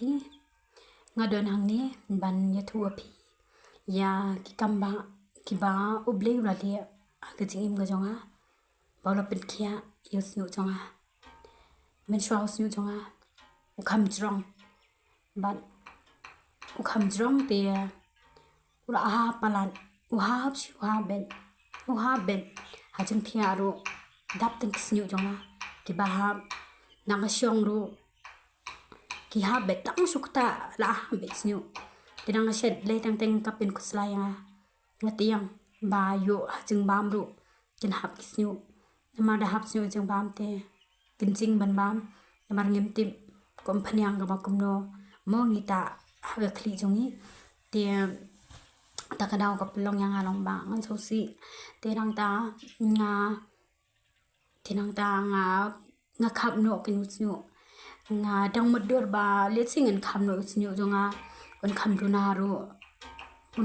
reality ngadon hang ni ban ya thu api ya ki kamba ki ba oble rali aga jing ga jonga bawla pin khia yus nu jonga men shwa us nu jonga ukham jrong ban ukham jrong te ura ha palan uha ben hajing thia ro dap tin snu jonga ki ba ha nang syong ro ki ha bet tang sukta la ha bet snu tinang shed le tang teng kapin kuslaya ngatiang ba yo hajing bam ro kin hap ki snu namar da hap snu jing bam te kin jing ban bam namar ngem tim kom phanyang ga ba kumno mo ngita ha khli jongi te takadaw ka pelong yang along ba ngan so si tinang ta nga khap no kin snu nga dang modor ba le sing an kham no snu jonga on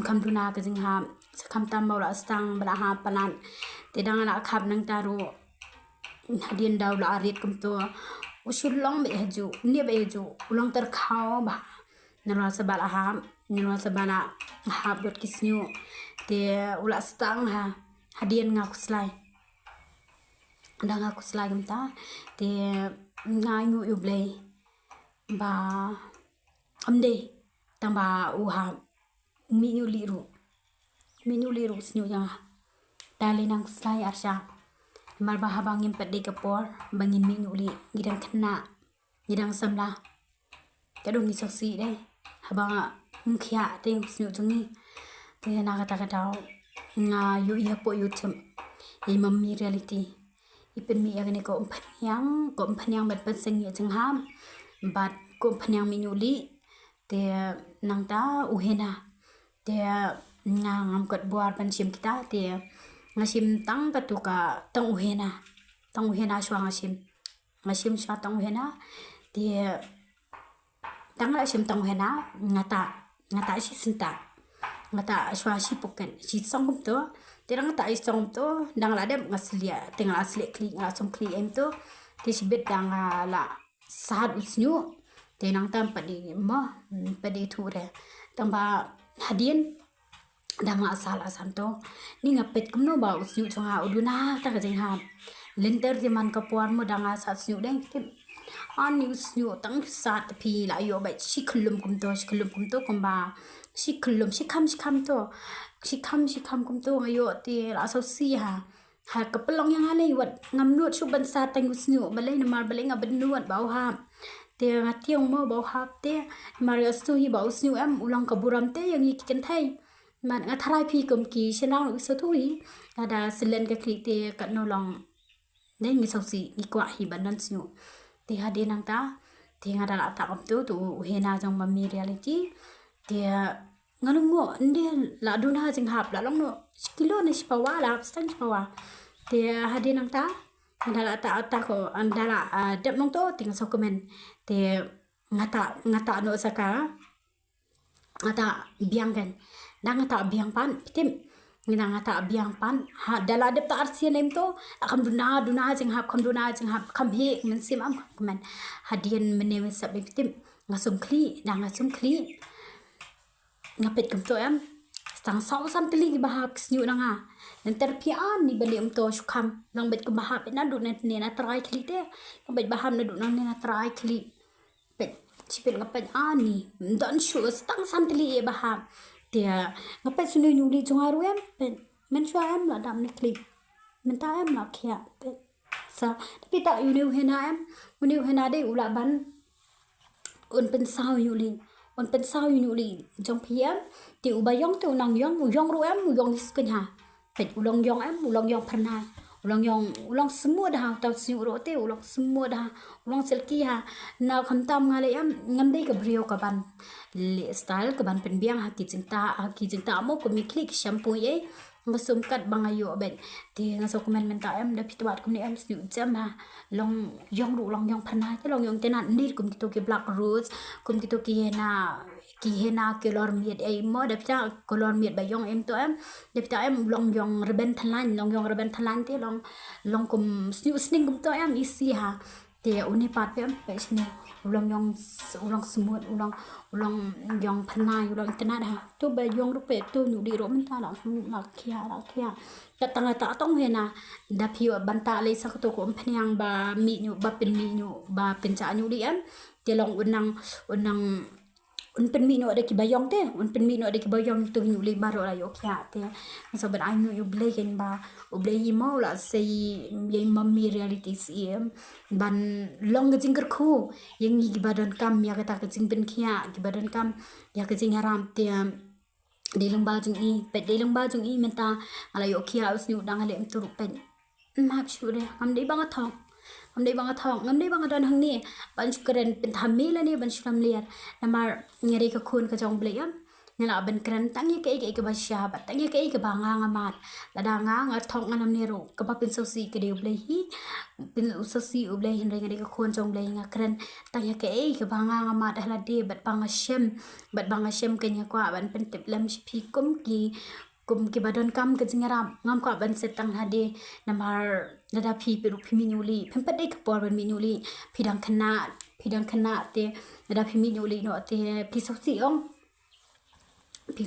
kham duna ka jing ha sakham tam ba la stang bala ha palan te dang la khap nang ta ro hadien daw la arit kum to usul long be heju ne be heju ulong tar khaw ba nara sabala ha nara sabala ha dot kisnu te ula stang ha hadien nga kuslai danga kuslai gum ta te nga ngu yublei ba amde tang ba u ha mi nyu liru snu ya dali nang kuslai arsha mar ba habangin pade kapor bangin mi nyu li ngidang khna ngidang samla kadung ni saksi dai habanga mkhya te snu jungi te na kata daw nga yu ya po youtube imammi reality ipen mi agane ko phanyang bat pat sing ye jing ham bat ko phanyang mi nyuli te nang ta uhena te nga ngam kat buar pan sim kita te ngasim tang katuka tang uhena shwa ngasim shwa tang uhena te tang la sim tang uhena ngata si sinta ngata shwa si poken si song to terang ta isong to dang la dem ngaslia tengal asli kli ngasum kli em to te sibet dang la sad usnyu te nang tam padi thure tang ba hadien dang asal asanto ni ngapet kumno ba usnyu chonga uduna ta ka jing ha lenter di man ka puan mo dang asat snu deng tim an news nyu tang sat phi la yo ba shikhulum kum to komba shikham to shikham kum to ayo te la so si ha kapelong yang hale wat ngam nuat su ban sa tang usnyu balai namar balai ngaben nuat bau ha te ngationg mo bau ha te mario stu hi bau usnyu am ulang kaburam te yang i kichen thai man nga tharai phi kum ki shenang so thui ada silen ka kli te kat no long nei ngi so si ni kwa hi ban nan snu te hade nang ta te ngada la ta kam tu hena jong mami reality te ngalungo inde la duna jing hap la long no kilo ni spawa la stang spawa te hade nang ta andala ta ko andala dep nong to ting so comment te ngata no saka ngata biang kan dang ngata biang pan pitim ngina ngata biang pan ha dala dep ta arsian em to akam duna jing hap kam he men sim am comment hadien mene sab pitim ngasum kli ngapet kum to am stang sau sam teli ki bahap snu nanga nanti pian ni bali to shukam lang bet ku bahap na du na try kli te bet baham na du na try kli bet sipel ngapet ani don shu stang sam teli e bahap te ngapet sunu nyuli jongaru em pen men shwa em la dam ni kli men ta em la khia bet sa tapi ta yu hena de ula ban un pen sao nyuli jong pm ti ubayong tu nang yong ru em yong skin ha pet ulong yong phana ulong semua dah tau siu ro te ulong semua dah ulong selki ha na khamtam ngale em ngamdei ka brio ka ban le style ka ban pen biang ha ki jingta mo ko mi click shampoo ye ngasum kat bangayo ben ti ngaso komen menta em da pitwat kum ni em siu jam ha long yong phana te long yong tenan nir kum ki to ki black rose kum ki to ki hena color miet ai mo da pita color miet ba yong em to em da pita em long yong reben thalan te long kum siu sning kum to em isi ha Te uni pat pe sini ulang semut ulang yang penai ulang tenat ha tu ba yong ru pe tu nu di ro men ta la kia ta tanga ta tong he na da phi banta le sak tu ko phnyang ba mi nyu ba pen mi nyu ba pen cha nyu di am te long unang un pen mi no ada ki bayong te un pen mi no ada ki bayong tu nyu li baro la yo kya te so but I know you blay ken ba u blay hi mau la sei ye mummy reality sim ban long ke jingker khu yang ni ki badan kam ya kata ke jing pen kya ki badan kam ya ke jing haram te di leng ba jing i pe di leng ba jing i menta ala yo kya us nyu dang ale tu pen map shu de am dei bang thong ngam dei bang don hang ni ban keren pen thammi la ni ban shram liar namar ngeri ka khun ka jong ble yam nala ban keren tang ye ke ba sha ba tang ye ke ba nga nga mat la da nga thong nganam ni ro ka ba pen so si ke de ble hi pen so si u ble hin ngeri ka khun jong ble nga keren tang ye ke ba nga nga mat la de bat bang a shem ke nya kwa ban pen tip lam shi phi kum ki badon kam ke jingaram ngam ko ban setang hade namar dada phi peru phi minuli phem pade ka por ban minuli phidang khana te dada phi minuli no te phi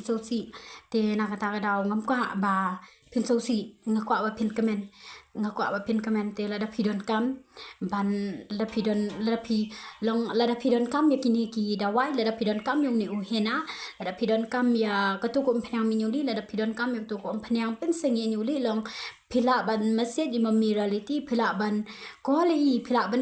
so si te na kata ka daw ngam ko ba phin so si ngakwa ba phin kamen te lada phidon kam ban lada phi lada phidon kam yakini ki dawai lada phidon kam yung ni u hena lada phidon kam ya katu ko phanyang minuli lada phidon kam yak tu ko phanyang pen sengi nyuli long phila ban message mami reality phila ban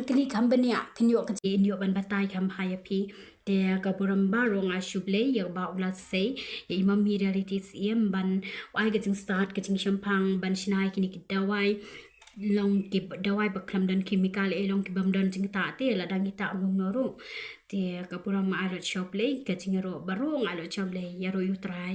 kli kham bania phinyo ka je nyo ban batai kham haya phi te kapuram ba rong a shuble ya ba ula sei ya mami reality sim ban wai ga jing start ga jing shampang ban shinai kini ki dawai long ki dawai baklam dan chemical long ki bam dan jing ta te la dang ita ngong noru te kapuram ma alo shople ga jing ro barong alo shoble ya ro you try